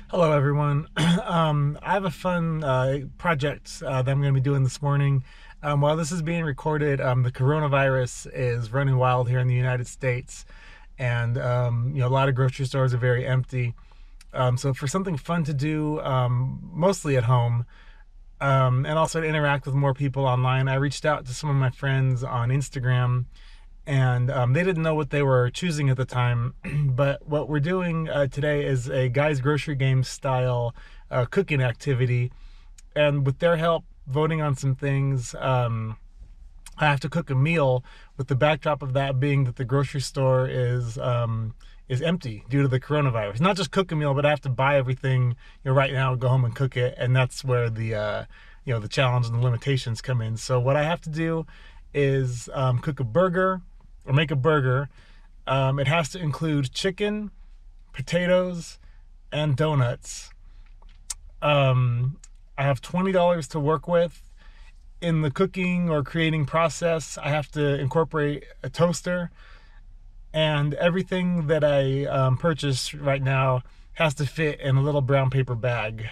Hello, everyone. I have a fun project that I'm going to be doing this morning. While this is being recorded, the coronavirus is running wild here in the United States, and a lot of grocery stores are very empty. So for something fun to do, mostly at home, and also to interact with more people online, I reached out to some of my friends on Instagram, and they didn't know what they were choosing at the time. But what we're doing today is a guys grocery game style cooking activity, and with their help voting on some things, I have to cook a meal, with the backdrop of that being that the grocery store is empty due to the coronavirus. Not just cook a meal, but I have to buy everything right now, go home and cook it, and that's where the challenge and the limitations come in. So what I have to do is cook a burger, or make a burger. It has to include chicken, potatoes, and donuts. I have $20 to work with. In the cooking or creating process, I have to incorporate a toaster, and everything that I purchase right now has to fit in a little brown paper bag,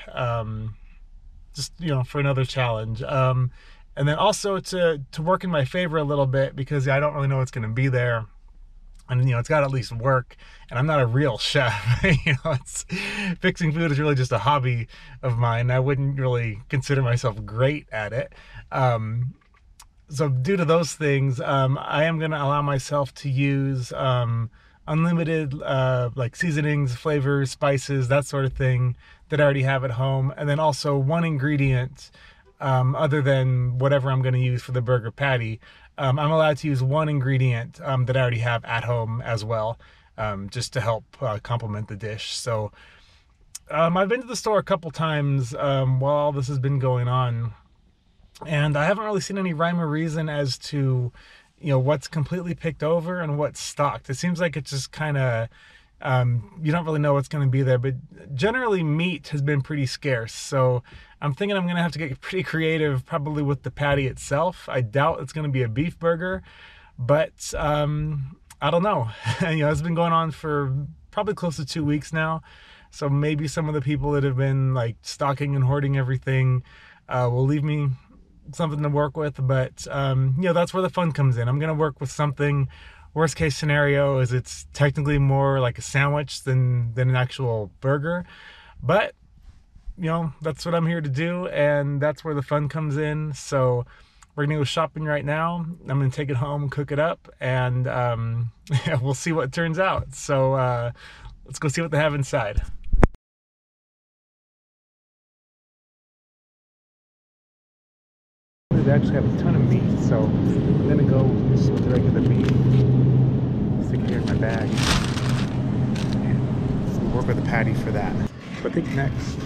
just for another challenge. And then also to work in my favor a little bit, because I don't really know what's going to be there, and it's got to at least work, and I'm not a real chef. It's fixing food is really just a hobby of mine. I wouldn't really consider myself great at it. So due to those things, I am going to allow myself to use unlimited like seasonings, flavors, spices, that sort of thing that I already have at home, and then also one ingredient other than whatever I'm going to use for the burger patty. I'm allowed to use one ingredient that I already have at home as well, just to help complement the dish. So I've been to the store a couple times while all this has been going on, and I haven't really seen any rhyme or reason as to what's completely picked over and what's stocked. It seems like it's just kind of you don't really know what's going to be there, but generally meat has been pretty scarce. So I'm thinking I'm going to have to get pretty creative, probably with the patty itself. I doubt it's going to be a beef burger, but I don't know. It's been going on for probably close to 2 weeks now. So maybe some of the people that have been like stocking and hoarding everything will leave me something to work with. But that's where the fun comes in. I'm going to work with something. Worst case scenario is it's technically more like a sandwich than an actual burger, but that's what I'm here to do, and that's where the fun comes in. So we're gonna go shopping right now. I'm gonna take it home, cook it up, and we'll see what turns out. So let's go see what they have inside. They actually have a ton of meat, so I'm gonna go just with the regular meat. Stick it here in my bag. And we'll work with the patty for that. But I think next,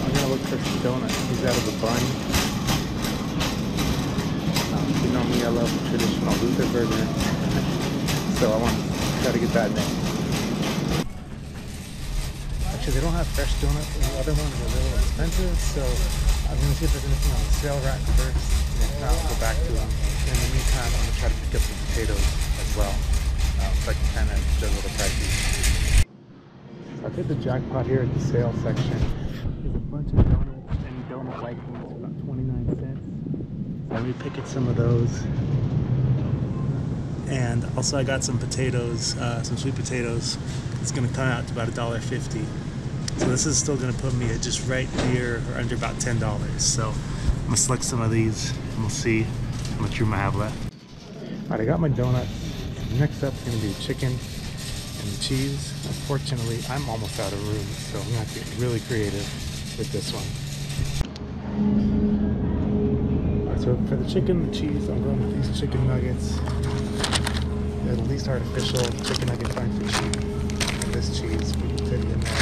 I'm gonna look for some donuts. These out of the bun. You know me, I love the traditional Luther burger, so I want to try to get that next. Actually, they don't have fresh donuts. The other ones are a little expensive, so I'm going to see if there's anything on the sale rack first, and if not, I'll go back to them. In the meantime, I'm going to try to pick up some potatoes as well, so I can kind of juggle the prices. So I hit the jackpot here at the sale section. There's a bunch of donuts, any donut like ones for about 29 cents. So let me pick at some of those. And also I got some potatoes, some sweet potatoes. It's going to come out to about $1.50. So this is still going to put me at just right near or under about $10. So I'm going to select some of these and we'll see how much room I have left. Alright, I got my donuts. Next up is going to be chicken and the cheese. Unfortunately, I'm almost out of room, so I'm going to have to get really creative with this one. Alright, so for the chicken and the cheese, I'm going with these chicken nuggets. They're the least artificial chicken I can find for cheap. And this cheese, we can fit in there.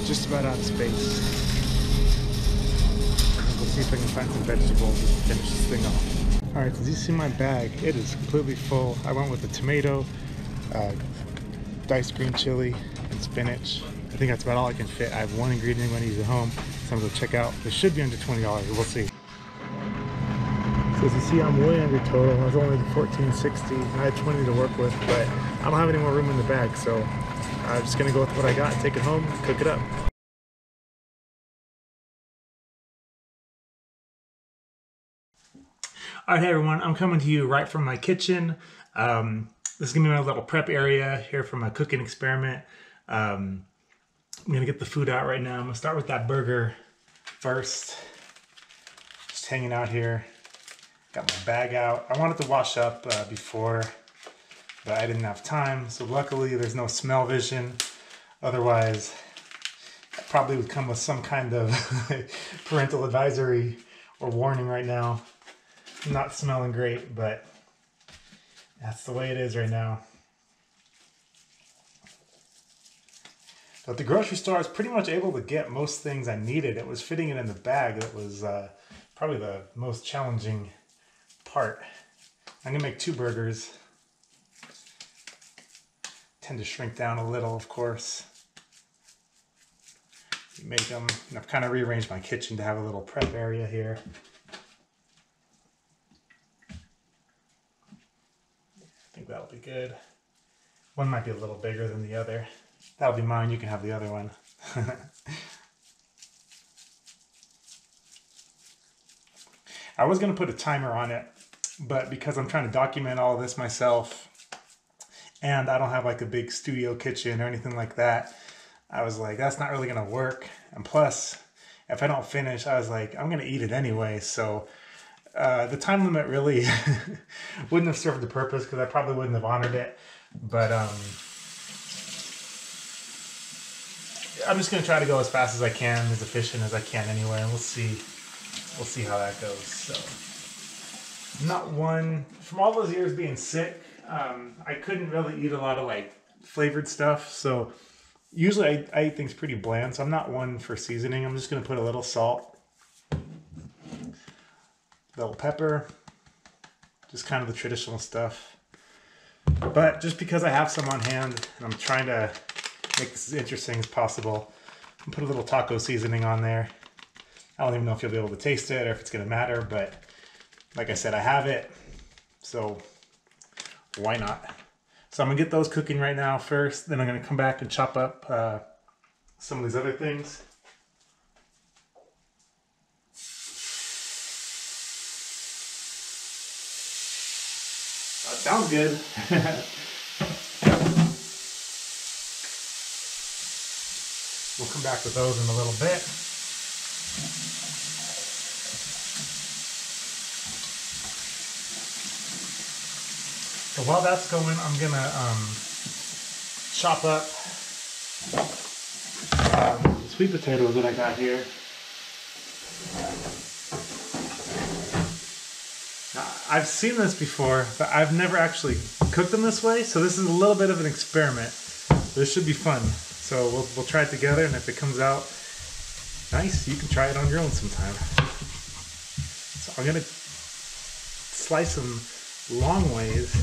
Just about out of space. We'll see if I can find some vegetables to finish this thing off. Alright, so as you see my bag, it is completely full. I went with the tomato, diced green chili, and spinach. I think that's about all I can fit. I have one ingredient I'm going to use at home, so I'm going to check out. This should be under $20, we'll see. So As you see, I'm way under total. I was only 1460. I had 20 to work with, but I don't have any more room in the bag, so I'm just gonna go with what I got, take it home, cook it up. All right, hey everyone, I'm coming to you right from my kitchen. This is gonna be my little prep area here for my cooking experiment. I'm gonna get the food out right now. I'm gonna start with that burger first. Just hanging out here. Got my bag out. I wanted to wash up before, but I didn't have time. So luckily there's no smell vision. Otherwise, I probably would come with some kind of parental advisory or warning right now. Not smelling great, but that's the way it is right now. But at the grocery store, I was pretty much able to get most things I needed. It was fitting it in the bag that was probably the most challenging part. I'm gonna make 2 burgers. Tend to shrink down a little, of course. You make them, and I've kind of rearranged my kitchen to have a little prep area here. I think that'll be good. One might be a little bigger than the other. That'll be mine, you can have the other one. I was gonna put a timer on it, but because I'm trying to document all of this myself, and I don't have like a big studio kitchen or anything like that, I was like, that's not really gonna work. And plus, if I don't finish, I was like, I'm gonna eat it anyway. So the time limit really wouldn't have served the purpose because I probably wouldn't have honored it. But I'm just gonna try to go as fast as I can, as efficient as I can anyway, and we'll see how that goes. So, not one from all those years being sick. I couldn't really eat a lot of like flavored stuff, so usually I eat things pretty bland, so I'm not one for seasoning. I'm just gonna put a little salt, little pepper, just kind of the traditional stuff. But just because I have some on hand and I'm trying to make this as interesting as possible, I'll put a little taco seasoning on there. I don't even know if you'll be able to taste it or if it's gonna matter, but like I said, I have it, so why not? So I'm gonna get those cooking right now first, then I'm gonna come back and chop up some of these other things. That sounds good. We'll come back with those in a little bit. So while that's going, I'm gonna chop up the sweet potatoes that I got here. Now, I've seen this before, but I've never actually cooked them this way, so this is a little bit of an experiment. This should be fun. So we'll try it together, and if it comes out nice, you can try it on your own sometime. So I'm gonna slice them long ways.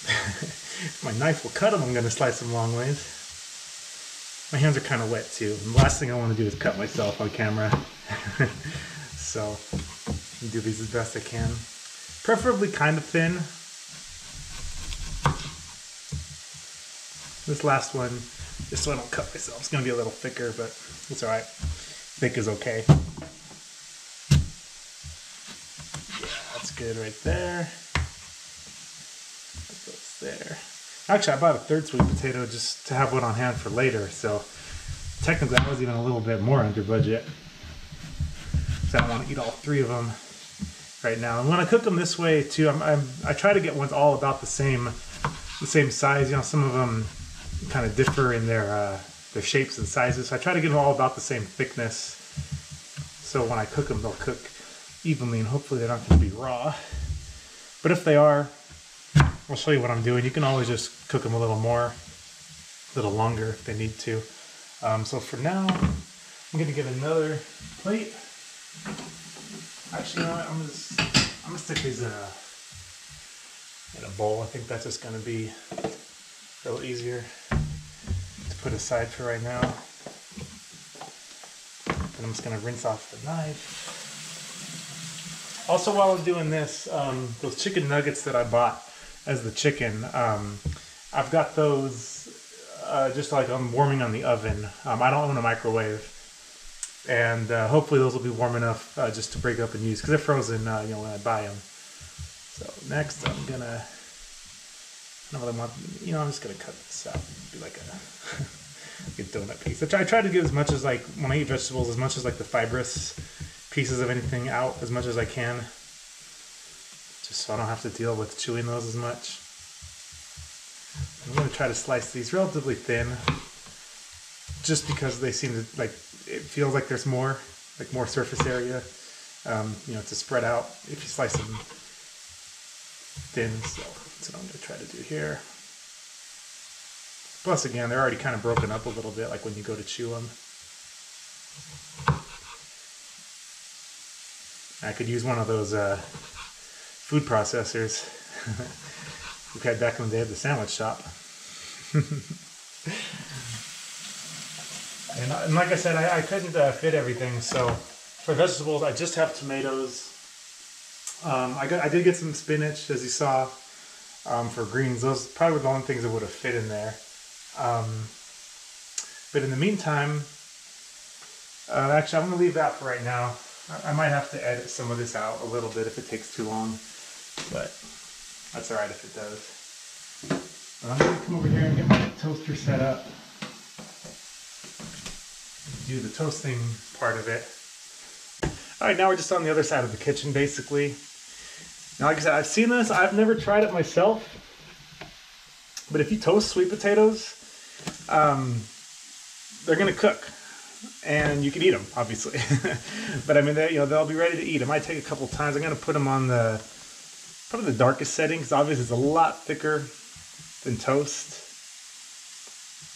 If my knife will cut them, I'm gonna slice them long ways. My hands are kind of wet too. And the last thing I want to do is cut myself on camera. So I'll do these as best I can. Preferably kind of thin. This last one, just so I don't cut myself, it's gonna be a little thicker, but it's all right. Thick is okay. Yeah, that's good right there. That goes there. Actually, I bought a 3rd sweet potato just to have one on hand for later, so technically I was even a little bit more under budget. So I don't want to eat all 3 of them right now. And when I cook them this way too, I try to get ones all about the same size. You know, some of them kind of differ in their shapes and sizes. So I try to get them all about the same thickness. So when I cook them, they'll cook evenly, and hopefully they're not going to be raw. But if they are, I'll show you what I'm doing. You can always just cook them a little more, a little longer if they need to. So for now, I'm going to get another plate. Actually, you know what? I'm gonna stick these in a bowl. I think that's just gonna be a little easier to put aside for right now. And I'm just gonna rinse off the knife. Also, while I'm doing this, those chicken nuggets that I bought as the chicken, I've got those just like I'm warming on the oven. I don't own a microwave, and hopefully those will be warm enough just to break up and use because they're frozen. You know, when I buy them. So next, I'm gonna. I don't really want. You know, I'm just gonna cut this out. Do like a, like a donut piece. I try to get as much as like when I eat vegetables, as much as like the fibrous pieces of anything out as much as I can, just so I don't have to deal with chewing those as much. I'm going to try to slice these relatively thin, just because they seem to like it feels like there's more surface area, you know, to spread out if you slice them thin. So that's what I'm going to try to do here. Plus, again, they're already kind of broken up a little bit, like when you go to chew them. I could use one of those food processors we had back in the day at the sandwich shop. and like I said, I couldn't fit everything, so for vegetables I just have tomatoes. I did get some spinach, as you saw, for greens. Those probably were the only things that would have fit in there. But in the meantime, actually I'm going to leave that for right now. I might have to edit some of this out a little bit if it takes too long, but that's alright if it does. But I'm going to come over here and get my toaster set up. Do the toasting part of it. Alright, now we're just on the other side of the kitchen basically. Now like I said, I've seen this, I've never tried it myself, but if you toast sweet potatoes, they're going to cook. And you can eat them, obviously. But I mean, you know, they'll be ready to eat. It might take a couple times. I'm going to put them on probably the darkest setting, because obviously it's a lot thicker than toast.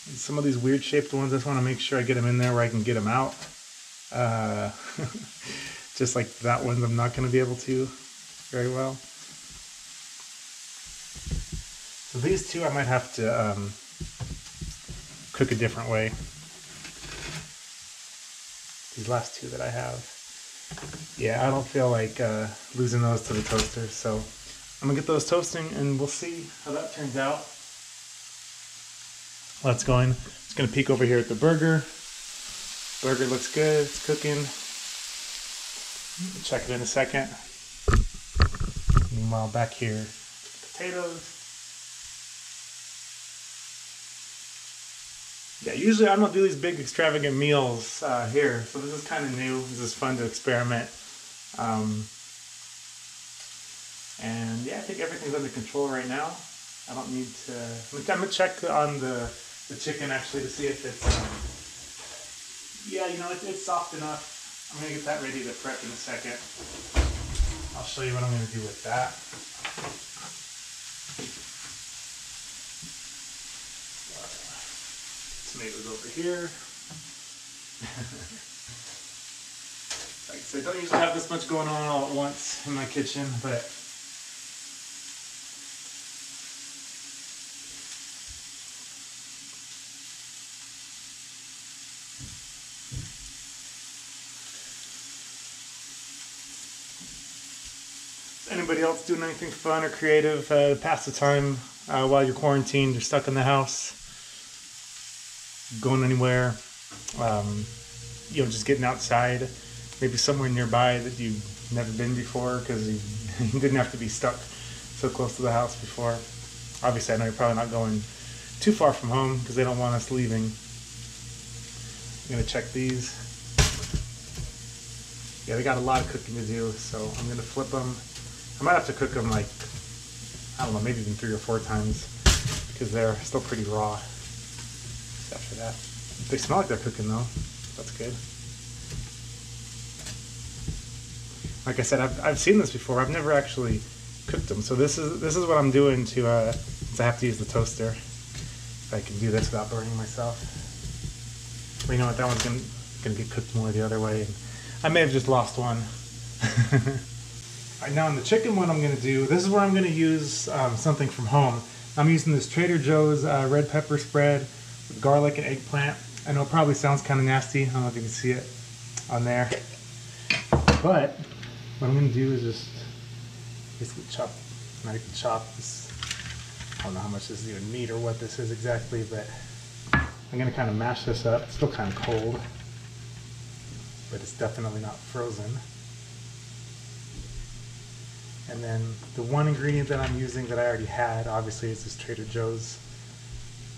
And some of these weird shaped ones, I just want to make sure I get them in there where I can get them out. Just like that one, I'm not going to be able to very well. So these two I might have to cook a different way. These last two that I have. Yeah, I don't feel like losing those to the toaster, so I'm gonna get those toasting and we'll see how that turns out. Well, that's going. Just gonna peek over here at the burger. Burger looks good, it's cooking. Check it in a second. Meanwhile, back here, potatoes. Yeah, usually I don't do these big extravagant meals here, so this is kind of new. This is fun to experiment. And yeah, I think everything's under control right now. I don't need to... I'm going to check on the chicken actually to see if it's... yeah, you know, it's soft enough. I'm going to get that ready to prep in a second. I'll show you what I'm going to do with that. Tomatoes over here. Like I said, I don't usually have this much going on all at once in my kitchen, but is anybody else doing anything fun or creative to pass the time while you're quarantined or stuck in the house? Going anywhere, you know, just getting outside, maybe somewhere nearby that you've never been before, because you didn't have to be stuck so close to the house before. Obviously, I know you're probably not going too far from home because they don't want us leaving. I'm gonna check these. Yeah, they got a lot of cooking to do, so I'm gonna flip them. I might have to cook them like, I don't know, maybe even 3 or 4 times because they're still pretty raw. After that, they smell like they're cooking though. That's good. Like I said, I've seen this before. I've never actually cooked them, so this is what I'm doing to since I have to use the toaster. If I can do this without burning myself. But you know what? That one's gonna get cooked more the other way, and I may have just lost one. Alright, now on the chicken one, I'm gonna do. This is where I'm gonna use something from home. I'm using this Trader Joe's red pepper spread with garlic and eggplant. I know it probably sounds kind of nasty. I don't know if you can see it on there. But what I'm gonna do is just basically chop, not even chop this. I don't know how much this is even meat or what this is exactly, but I'm gonna kind of mash this up. It's still kind of cold, but it's definitely not frozen. And then the one ingredient that I'm using that I already had, obviously, is this Trader Joe's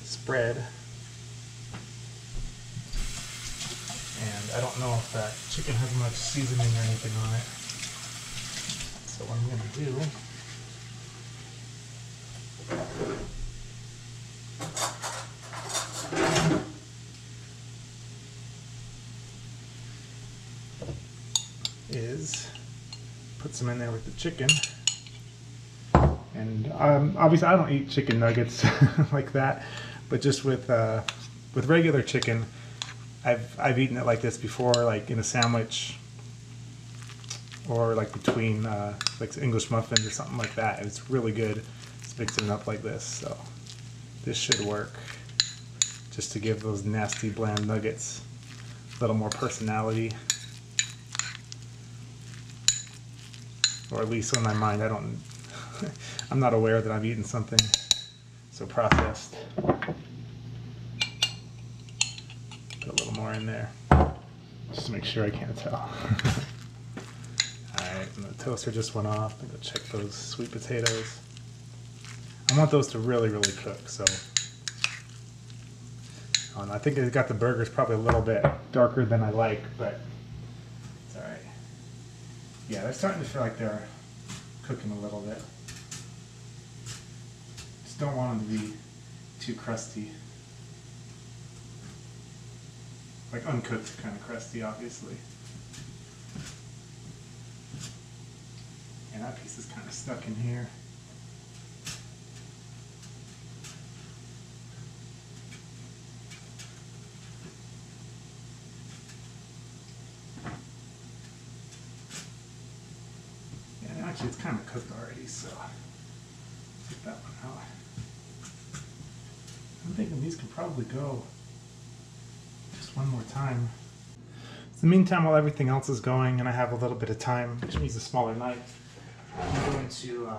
spread. And I don't know if that chicken has much seasoning or anything on it. So what I'm gonna do is put some in there with the chicken. And obviously I don't eat chicken nuggets like that, but just with regular chicken, I've eaten it like this before, like in a sandwich, or like between like English muffins or something like that. And it's really good just mixing it up like this. So this should work, just to give those nasty bland nuggets a little more personality. Or at least in my mind, I'm not aware that I've eaten something so processed. Put a little more in there, just to make sure I can't tell. Alright, and the toaster just went off. I'm gonna check those sweet potatoes. I want those to really, really cook, so. I think I got the burgers probably a little bit darker than I like, but it's alright. Yeah, they're starting to feel like they're cooking a little bit. Just don't want them to be too crusty. Like uncooked kind of crusty, obviously. And that piece is kind of stuck in here. Yeah, actually it's kind of cooked already, so take that one out. I'm thinking these can probably go just one more time. In the meantime, while everything else is going and I have a little bit of time, which means a smaller knife, I'm going to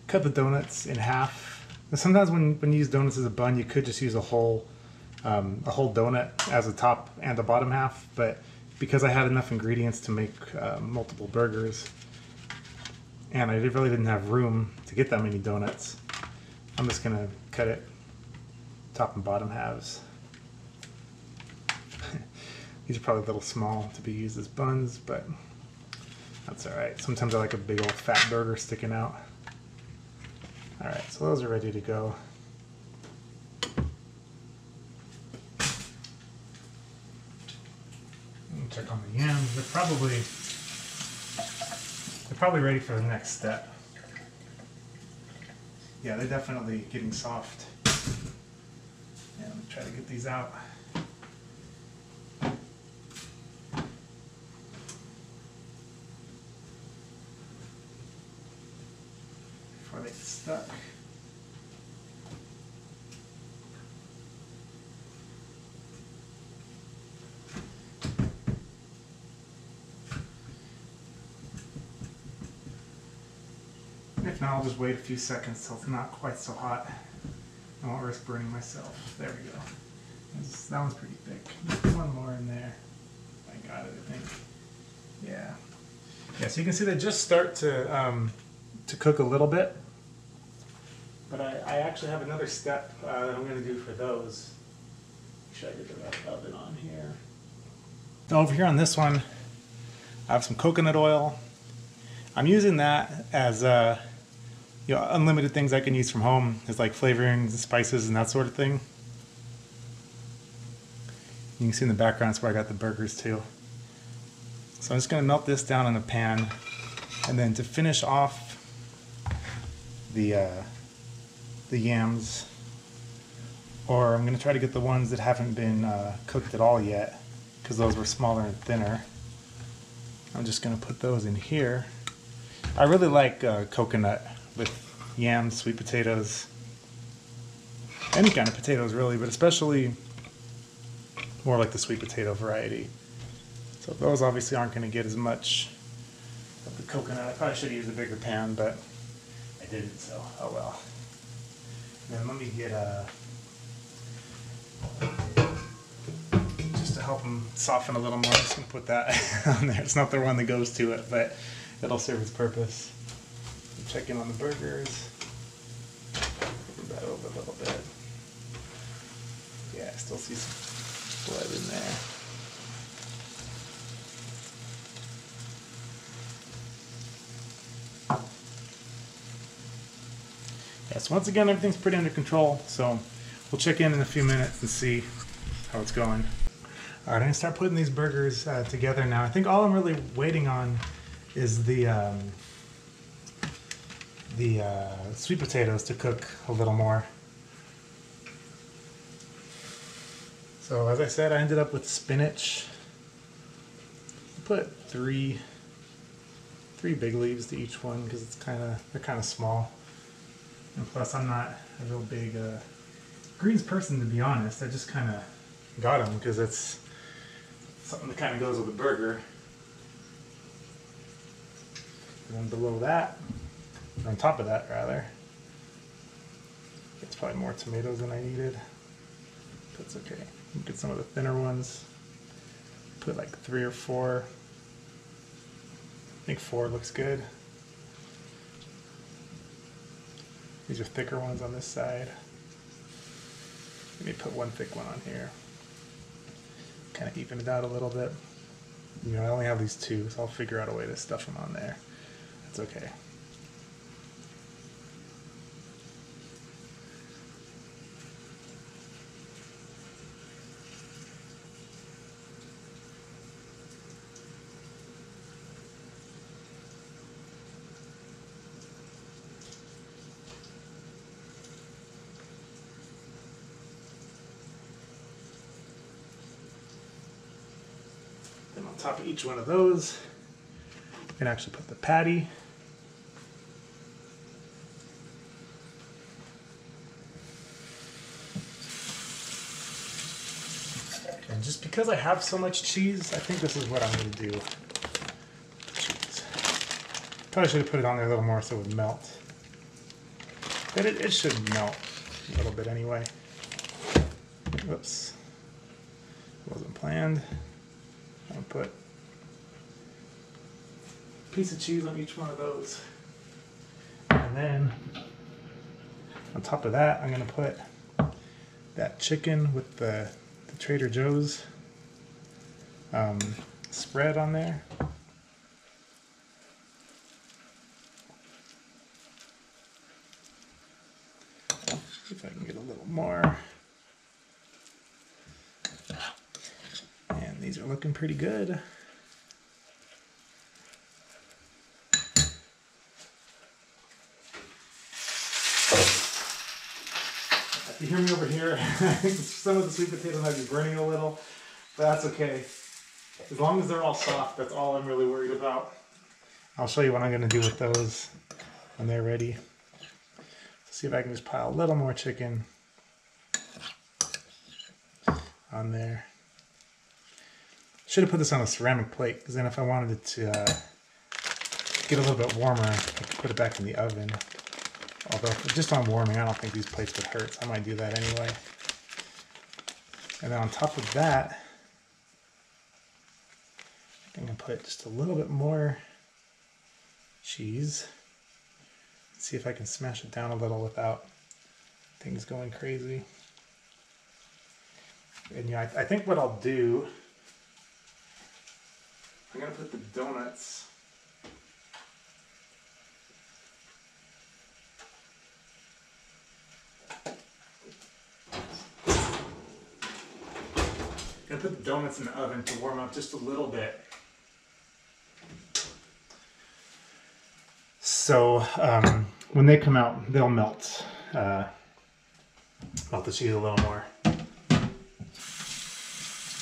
cut the donuts in half. And sometimes when you use donuts as a bun, you could just use a whole donut as a top and a bottom half, but because I had enough ingredients to make multiple burgers, and I really didn't have room to get that many donuts, I'm just gonna cut it top and bottom halves. These are probably a little small to be used as buns, but that's alright. Sometimes I like a big old fat burger sticking out. Alright, so those are ready to go. Check on the yams. They're probably ready for the next step. Yeah, they're definitely getting soft. Yeah, let me try to get these out. Before they get stuck. If not, I'll just wait a few seconds till it's not quite so hot. I won't risk burning myself. There we go. That one's pretty thick. Just one more in there. I got it, I think. Yeah. Yeah, so you can see they just start to cook a little bit. But I actually have another step that I'm going to do for those. Make sure I get the right oven on here. So over here on this one, I have some coconut oil. I'm using that as unlimited things I can use from home, as like flavorings and spices and that sort of thing. You can see in the background that's where I got the burgers too. So I'm just going to melt this down in a pan, and then to finish off the yams, or I'm going to try to get the ones that haven't been cooked at all yet, because those were smaller and thinner. I'm just going to put those in here. I really like coconut with yams, sweet potatoes, any kind of potatoes really, but especially more like the sweet potato variety. So those obviously aren't going to get as much of the coconut. I probably should have used a bigger pan, but I didn't, so oh well. And then let me get just to help them soften a little more, I'm just going to put that on there. It's not the one that goes to it, but it'll serve its purpose. Check in on the burgers. Move that over a little bit. Yeah, I still see some blood in there. Yeah, so once again, everything's pretty under control, so we'll check in a few minutes and see how it's going. All right, I'm gonna start putting these burgers together now. I think all I'm really waiting on is the sweet potatoes to cook a little more. So as I said, I ended up with spinach. Put three big leaves to each one because they're kind of small. And plus, I'm not a real big greens person, to be honest. I just kind of got them because it's something that kind of goes with a burger. And then below that, or on top of that rather, it's probably more tomatoes than I needed. That's okay. Get some of the thinner ones. Put like 3 or 4. I think 4 looks good. These are thicker ones on this side. Let me put one thick one on here. Kind of even it out a little bit. You know, I only have these 2, so I'll figure out a way to stuff them on there. That's okay. Then on top of each one of those, you can actually put the patty. And just because I have so much cheese, I think this is what I'm going to do. Cheese. Probably should have put it on there a little more so it would melt. But it should melt a little bit anyway. Whoops. Wasn't planned. I'll put a piece of cheese on each one of those. And then on top of that, I'm going to put that chicken with the Trader Joe's spread on there. See if I can get a little more. And these are looking pretty good. If you hear me over here, I think some of the sweet potatoes might be burning a little, but that's okay. As long as they're all soft, that's all I'm really worried about. I'll show you what I'm going to do with those when they're ready. See if I can just pile a little more chicken on there. Should have put this on a ceramic plate, because then if I wanted it to get a little bit warmer, I could put it back in the oven. Although just on warming, I don't think these plates would hurt, so I might do that anyway. And then on top of that, I'm going to put just a little bit more cheese. See if I can smash it down a little without things going crazy. And yeah, I think what I'll do, I'm going to put the donuts in the oven to warm up just a little bit. So when they come out, they'll melt the cheese a little more. But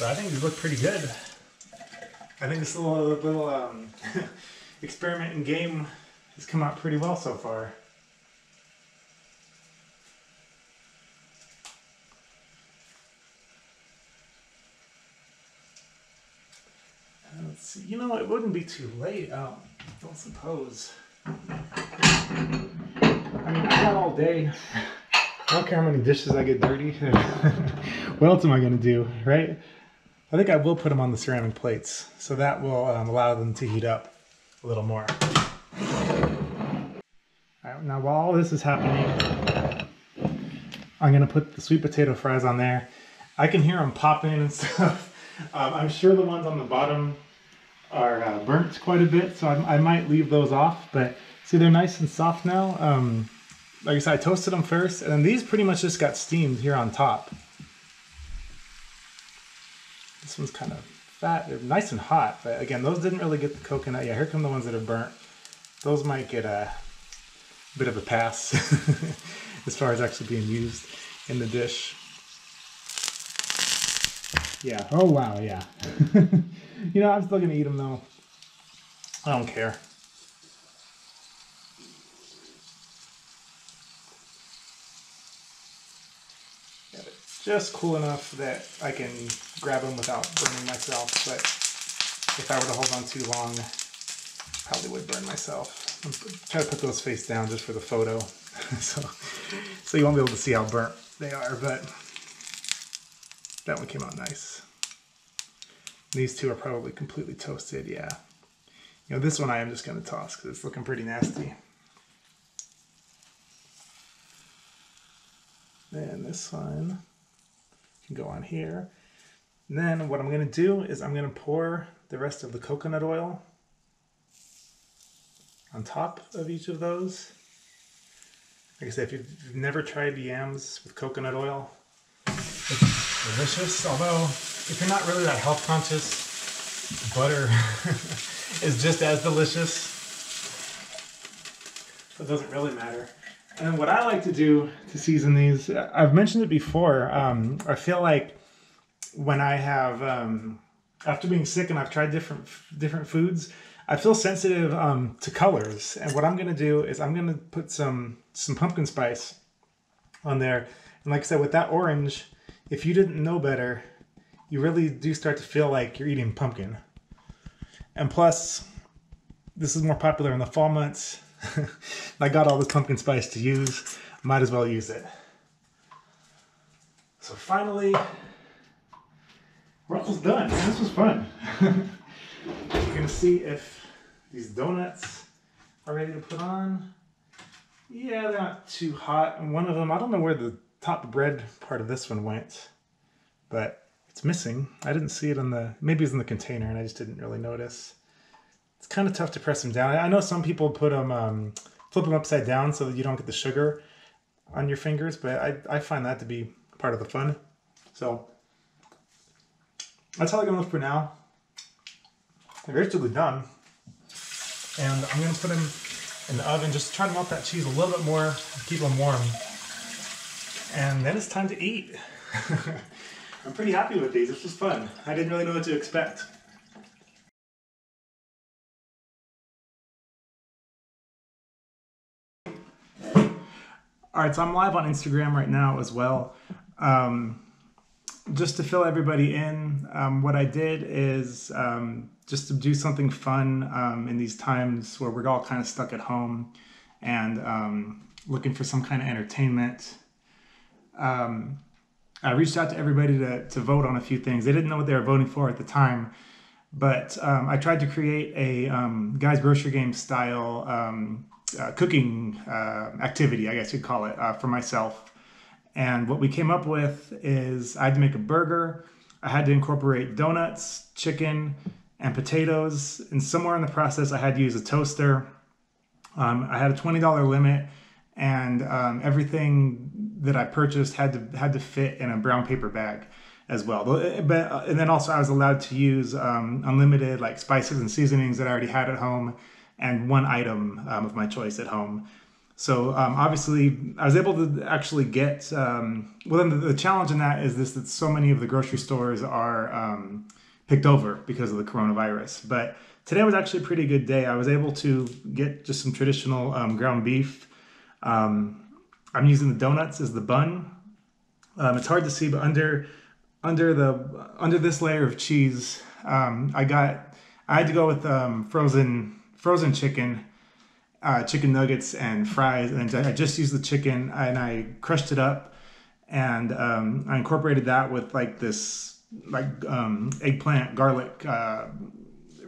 I think these look pretty good. I think this little experiment and game has come out pretty well so far. You know, it wouldn't be too late. Don't suppose. I mean, I got all day. I don't care how many dishes I get dirty. What else am I going to do, right? I think I will put them on the ceramic plates, so that will allow them to heat up a little more. All right, now while all this is happening, I'm going to put the sweet potato fries on there. I can hear them popping and stuff. I'm sure the ones on the bottom are burnt quite a bit, so I might leave those off, but see, they're nice and soft now. Like I said, I toasted them first, and then these pretty much just got steamed here on top. This one's kind of fat. They're nice and hot, but again, those didn't really get the coconut. Yeah, here come the ones that are burnt. Those might get a bit of a pass as far as actually being used in the dish. Yeah, oh wow, yeah. You know, I'm still gonna eat them though. I don't care. Just cool enough that I can grab them without burning myself, but if I were to hold on too long, probably would burn myself. I'm try to put those face down just for the photo, so you won't be able to see how burnt they are, but that one came out nice. These two are probably completely toasted, yeah. You know, this one I am just going to toss because it's looking pretty nasty. And this one can go on here. And then what I'm going to do is I'm going to pour the rest of the coconut oil on top of each of those. Like I said, if you've never tried yams with coconut oil, it's delicious. Although, if you're not really that health conscious, butter is just as delicious. So it doesn't really matter. And what I like to do to season these, I've mentioned it before, I feel like when I have, after being sick and I've tried different foods, I feel sensitive to colors. And what I'm going to do is I'm going to put some pumpkin spice on there. And like I said, with that orange, if you didn't know better, you really do start to feel like you're eating pumpkin. And plus, this is more popular in the fall months. I got all this pumpkin spice to use, might as well use it. So finally, we're almost done. Man, this was fun. We're gonna see if these donuts are ready to put on. Yeah, they're not too hot. And one of them, I don't know where the top bread part of this one went, but it's missing. I didn't see it on the, maybe it's in the container and I just didn't really notice. It's kind of tough to press them down. I know some people put them, flip them upside down so that you don't get the sugar on your fingers, but I find that to be part of the fun. So that's all I'm going with for now. They're basically done. And I'm going to put them in the oven, just try to melt that cheese a little bit more, keep them warm. And then it's time to eat. I'm pretty happy with these. This was fun. I didn't really know what to expect. All right, so I'm live on Instagram right now as well. Just to fill everybody in, what I did is just to do something fun in these times where we're all kind of stuck at home and looking for some kind of entertainment. I reached out to everybody to vote on a few things. They didn't know what they were voting for at the time, but I tried to create a Guy's Grocery Game style cooking activity, I guess you'd call it, for myself. And what we came up with is I had to make a burger. I had to incorporate donuts, chicken, and potatoes. And somewhere in the process, I had to use a toaster. I had a $20 limit, and everything that I purchased had to fit in a brown paper bag as well. And then also I was allowed to use unlimited like spices and seasonings that I already had at home, and one item of my choice at home. So obviously I was able to actually get, well then the challenge in that is that so many of the grocery stores are picked over because of the coronavirus. But today was actually a pretty good day. I was able to get just some traditional ground beef. I'm using the donuts as the bun. It's hard to see, but under this layer of cheese, I I had to go with frozen chicken, chicken nuggets and fries, and I just used the chicken and I crushed it up, and I incorporated that with like this eggplant garlic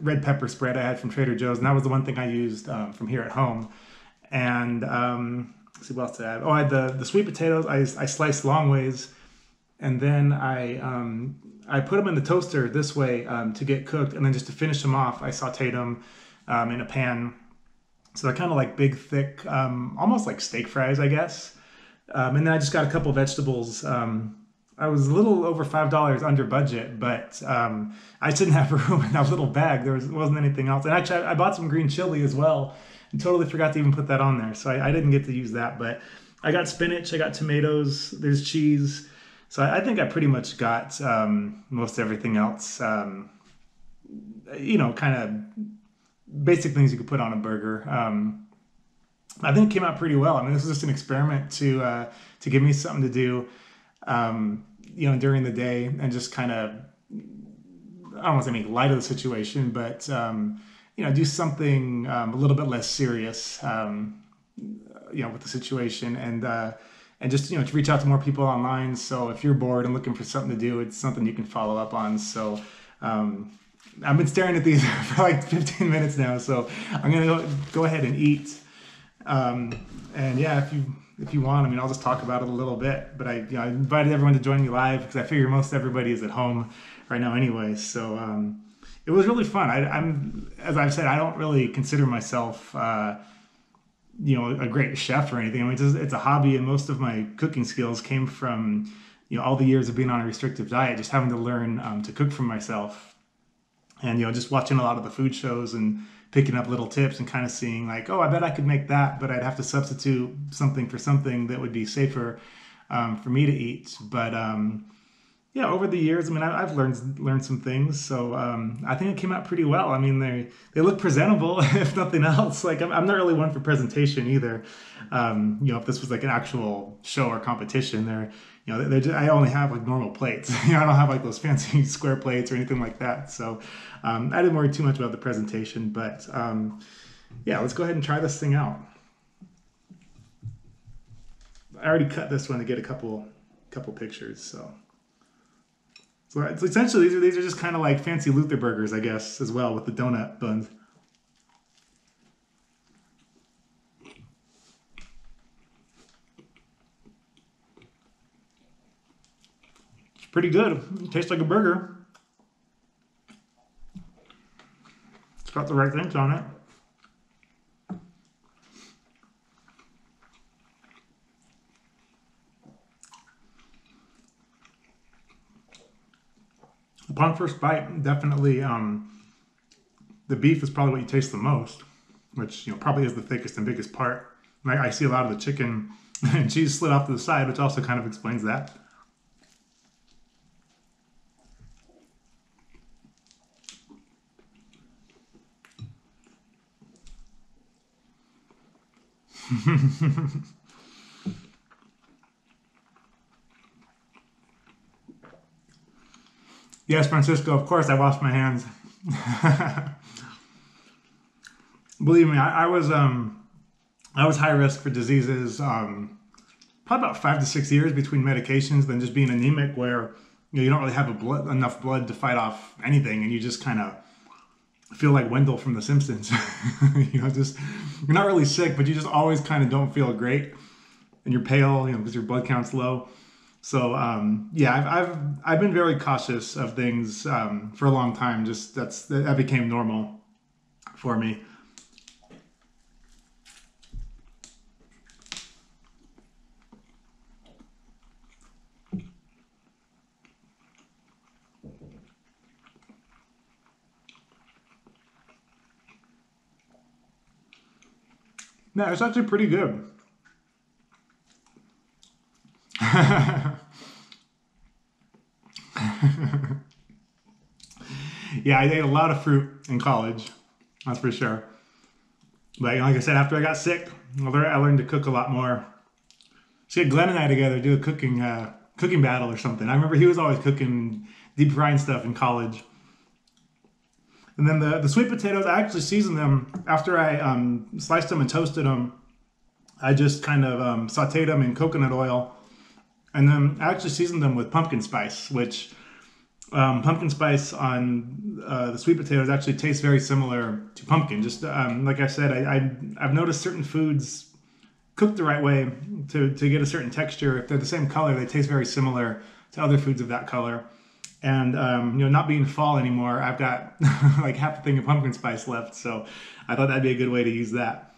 red pepper spread I had from Trader Joe's, and that was the one thing I used from here at home. And let's see what else did I have. Oh, I had the sweet potatoes. I sliced long ways, and then I put them in the toaster this way to get cooked, and then just to finish them off, I sautéed them in a pan. So they're kind of like big, thick, almost like steak fries, I guess. And then I just got a couple vegetables. I was a little over $5 under budget, but I just didn't have room in that little bag. Wasn't anything else. And actually, I bought some green chili as well, and totally forgot to even put that on there. So I didn't get to use that. But I got spinach, I got tomatoes, there's cheese. So I think I pretty much got most everything else. Kind of basic things you could put on a burger. I think it came out pretty well. I mean, this was just an experiment to give me something to do, during the day, and just kind of, I don't want to say make light of the situation, but do something a little bit less serious, with the situation, and just to reach out to more people online. So if you're bored and looking for something to do, it's something you can follow up on. So I've been staring at these for like 15 minutes now, so I'm gonna go ahead and eat. And yeah, if you want, I mean, I'll just talk about it a little bit. But I invited everyone to join me live because I figure most everybody is at home right now anyway. So it was really fun. I'm, as I've said, I don't really consider myself a great chef or anything. I mean, it's a hobby, and most of my cooking skills came from all the years of being on a restrictive diet, just having to learn to cook for myself, and just watching a lot of the food shows and picking up little tips and kind of seeing like, oh, I bet I could make that, but I'd have to substitute something for something that would be safer for me to eat. But over the years, I mean, I've learned some things, so I think it came out pretty well. I mean, they look presentable, if nothing else. Like I'm not really one for presentation either. If this was like an actual show or competition, I only have like normal plates. I don't have like those fancy square plates or anything like that. So I didn't worry too much about the presentation. But let's go ahead and try this thing out. I already cut this one to get a couple pictures. So it's essentially these are just kind of like fancy Luther burgers, I guess, as well, with the donut buns. It's pretty good. It tastes like a burger. It's got the right things on it. Upon first bite, definitely the beef is probably what you taste the most, which probably is the thickest and biggest part. I see a lot of the chicken and cheese slid off to the side, which also kind of explains that. Yes, Francisco, of course I washed my hands. Believe me, I was high risk for diseases, probably about 5 to 6 years between medications, than just being anemic, where you don't really have enough blood to fight off anything, and you just kind of feel like Wendell from The Simpsons. Just you're not really sick, but you just always kind of don't feel great, and you're pale, because your blood count's low. So I've been very cautious of things for a long time. Just that became normal for me. No, it's actually pretty good. Yeah, I ate a lot of fruit in college, that's for sure. But like I said, after I got sick, I learned to cook a lot more. So get Glenn and I together do a cooking battle or something. I remember he was always cooking, deep frying stuff in college. And then the sweet potatoes, I actually seasoned them after I sliced them and toasted them. I just kind of sauteed them in coconut oil, and then I actually seasoned them with pumpkin spice, which pumpkin spice on the sweet potatoes actually tastes very similar to pumpkin. Just like I said, I've noticed certain foods cooked the right way to get a certain texture. If they're the same color, they taste very similar to other foods of that color. And not being fall anymore, I've got like half a thing of pumpkin spice left, so I thought that'd be a good way to use that.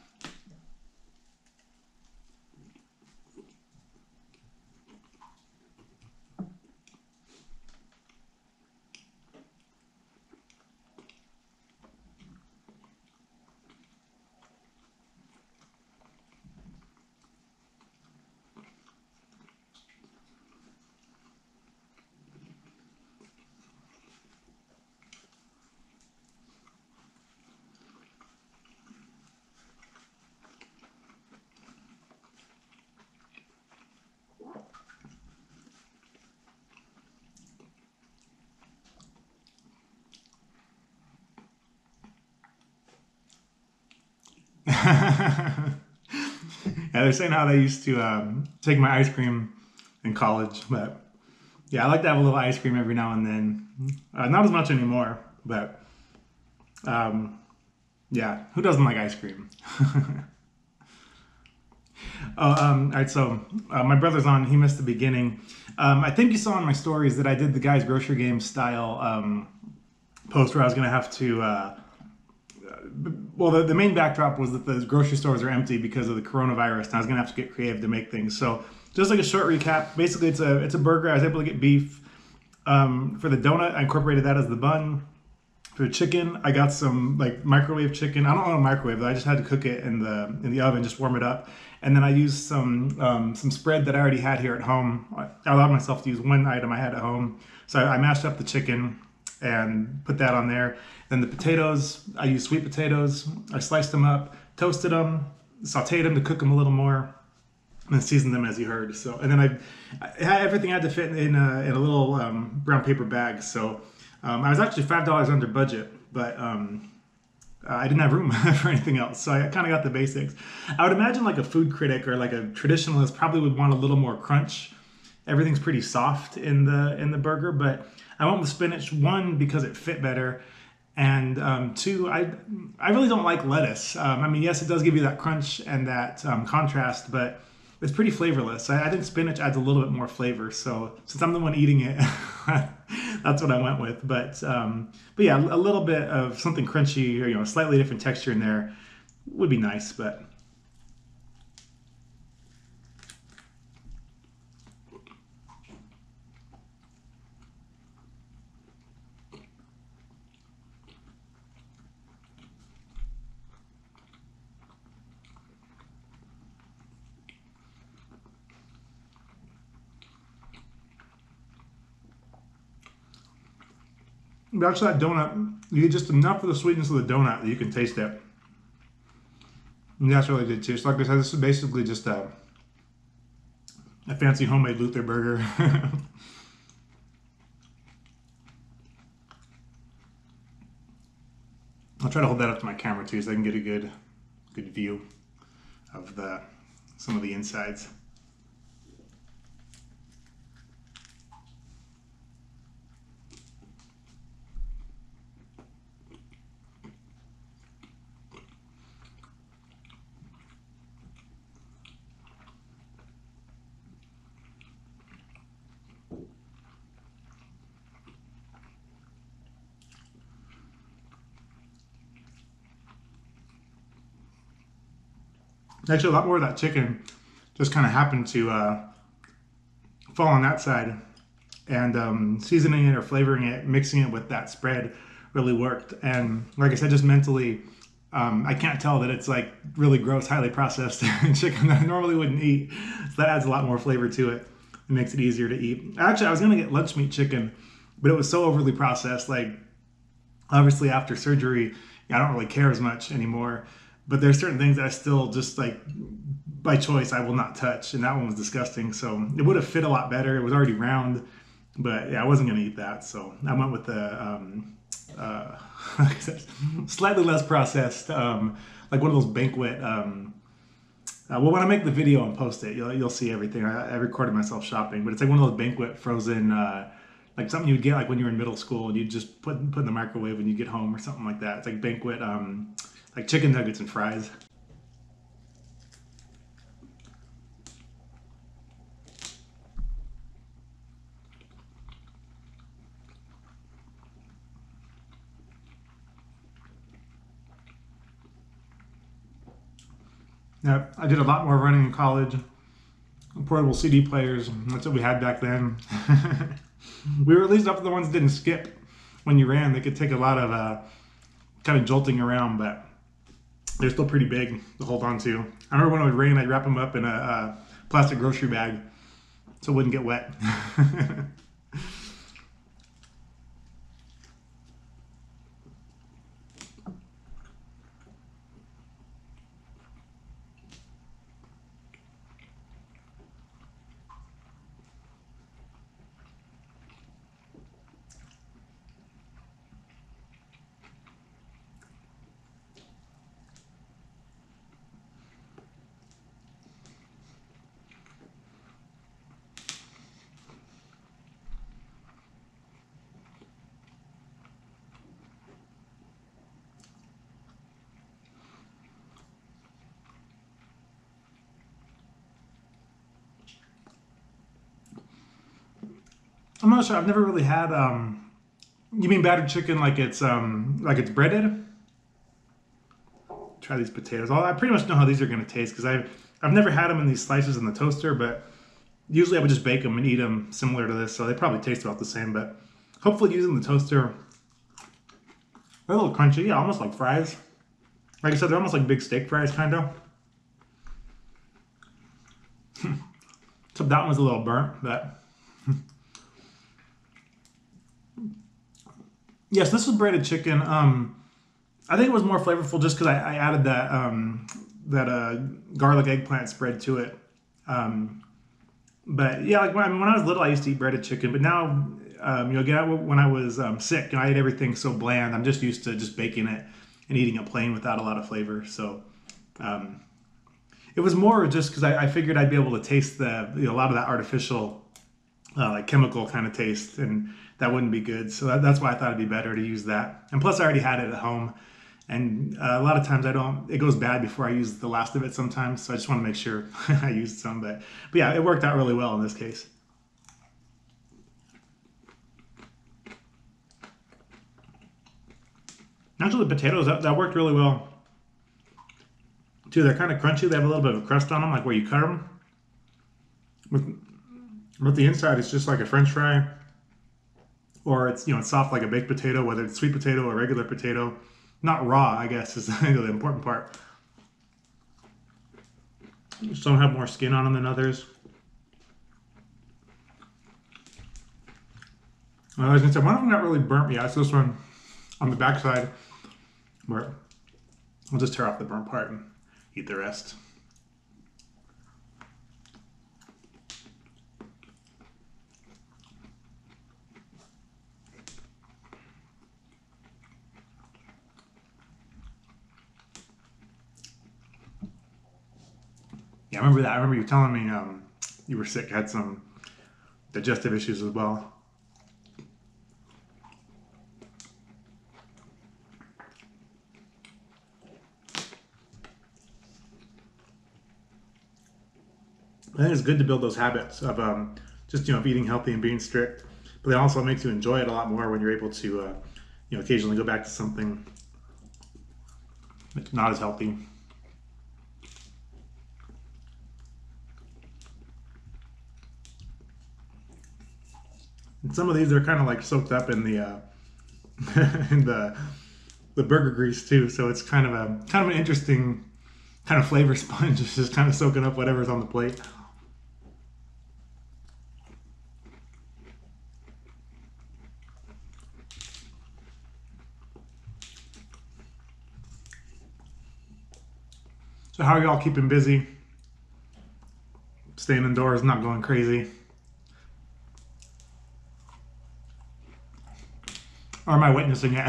Yeah, they're saying how they used to take my ice cream in college, but yeah, I like to have a little ice cream every now and then. Not as much anymore, but um, yeah, who doesn't like ice cream? All right, so my brother's on. He missed the beginning. I think you saw in my stories that I did the Guys Grocery Game style post where I was going to have to. Well, the main backdrop was that the grocery stores are empty because of the coronavirus, and I was going to have to get creative to make things. So, just like a short recap, basically it's a burger. I was able to get beef. For the donut, I incorporated that as the bun. For the chicken, I got some like microwave chicken. I don't want a microwave, though. I just had to cook it in the oven, just warm it up. And then I used some spread that I already had here at home. I allowed myself to use one item I had at home. So I mashed up the chicken and put that on there. Then the potatoes, I used sweet potatoes. I sliced them up, toasted them, sauteed them to cook them a little more, and then seasoned them as you heard. So, and then I had everything had to fit in a little brown paper bag. So I was actually $5 under budget, but I didn't have room for anything else. So I kind of got the basics. I would imagine like a food critic or like a traditionalist probably would want a little more crunch. Everything's pretty soft in the burger, but I went with spinach, one, because it fit better, and two, I really don't like lettuce. I mean, yes, it does give you that crunch and that contrast, but it's pretty flavorless. I think spinach adds a little bit more flavor. So since I'm the one eating it, that's what I went with. But yeah, a little bit of something crunchy or slightly different texture in there would be nice. But actually, that donut, you get just enough of the sweetness of the donut that you can taste it. And that's really good too. So like I said, this is basically just a fancy homemade Luther burger. I'll try to hold that up to my camera too, so I can get a good view of some of the insides. Actually, a lot more of that chicken just kind of happened to fall on that side, and seasoning it or flavoring it, mixing it with that spread really worked. And like I said, just mentally, I can't tell that it's like really gross, highly processed chicken that I normally wouldn't eat. So that adds a lot more flavor to it. It makes it easier to eat. Actually, I was gonna get lunch meat chicken, but it was so overly processed. Like, obviously after surgery, I don't really care as much anymore. But there's certain things that I still just like by choice I will not touch, and that one was disgusting. So it would have fit a lot better. It was already round, but yeah, I wasn't gonna eat that. So I went with uh, slightly less processed, like one of those banquet. Well, when I make the video and post it, you'll see everything. I recorded myself shopping, but it's like one of those banquet frozen, like something you would get like when you were in middle school and you just put in the microwave when you get home or something like that. It's like banquet, like chicken nuggets and fries. Yeah, I did a lot more running in college. Portable CD players, that's what we had back then. We were at least up to the ones that didn't skip when you ran. They could take a lot of kind of jolting around, but they're still pretty big to hold on to. I remember when it would rain, I'd wrap them up in a plastic grocery bag so it wouldn't get wet. I'm not sure. I've never really had. You mean battered chicken like it's breaded? Try these potatoes. I pretty much know how these are going to taste because I've never had them in these slices in the toaster, but usually I would just bake them and eat them similar to this, so they probably taste about the same. But hopefully, using the toaster, they're a little crunchy. Yeah, almost like fries. Like I said, they're almost like big steak fries, kind of. Except that one was a little burnt, but. Yes, this was breaded chicken. I think it was more flavorful just because I added that garlic eggplant spread to it. But yeah, like when I was little, I used to eat breaded chicken. But now, again, when I was sick, I ate everything so bland. I'm just used to just baking it and eating it plain without a lot of flavor. So it was more just because I figured I'd be able to taste a lot of that artificial, like chemical kind of taste, and that wouldn't be good. So that's why I thought it'd be better to use that. And plus, I already had it at home. And a lot of times it goes bad before I use the last of it sometimes. So I just want to make sure I used some. But yeah, it worked out really well in this case. Actually, the potatoes, that worked really well. Too, they're kind of crunchy. They have a little bit of a crust on them, like where you cut them. With the inside, it's just like a French fry. Or it's soft like a baked potato, whether it's sweet potato or regular potato. Not raw, I guess, is the important part. Some have more skin on them than others. I was gonna say, one of them got really burnt. Yeah, it's this one on the backside, where I'll just tear off the burnt part and eat the rest. Yeah, I remember that. I remember you telling me you were sick, had some digestive issues as well. I think it's good to build those habits of just of eating healthy and being strict, but it also makes you enjoy it a lot more when you're able to occasionally go back to something that's not as healthy. And some of these are kind of like soaked up in the in the burger grease too, so it's kind of an interesting kind of flavor sponge. It's just kind of soaking up whatever's on the plate. So how are y'all keeping busy? Staying indoors, not going crazy? Or am I witnessing it?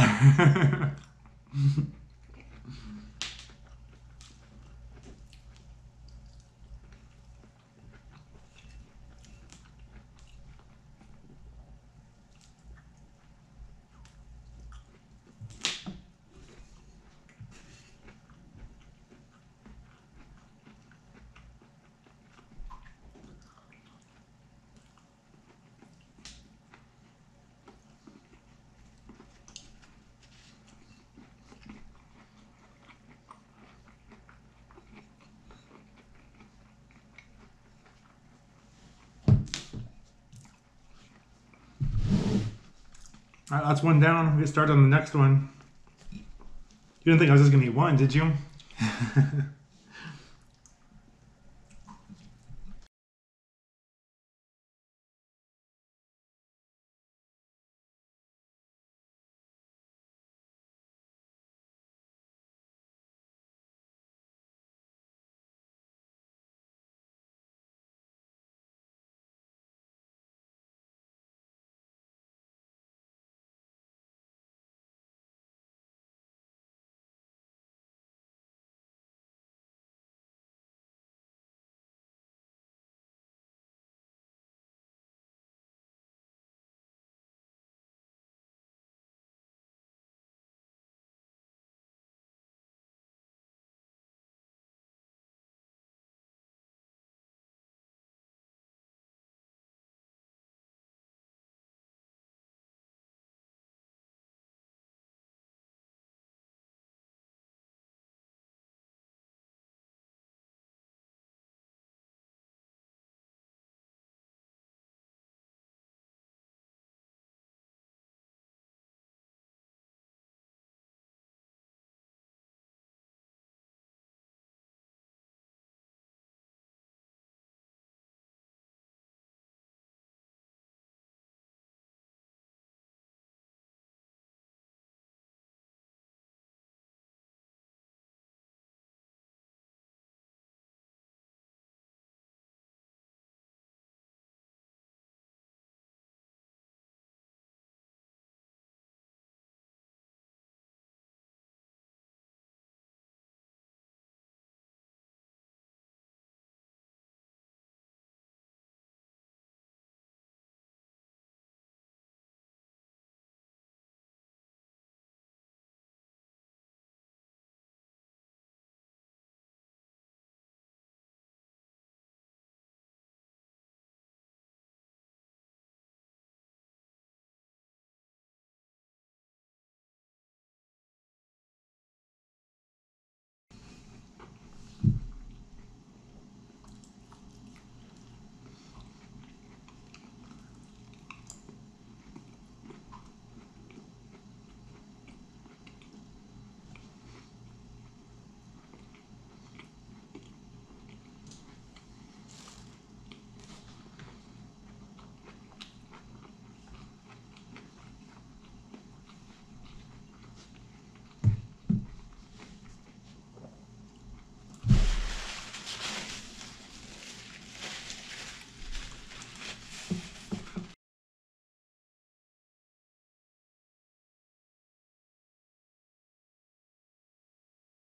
All right, that's one down. We'll get started on the next one. You didn't think I was just gonna eat one, did you?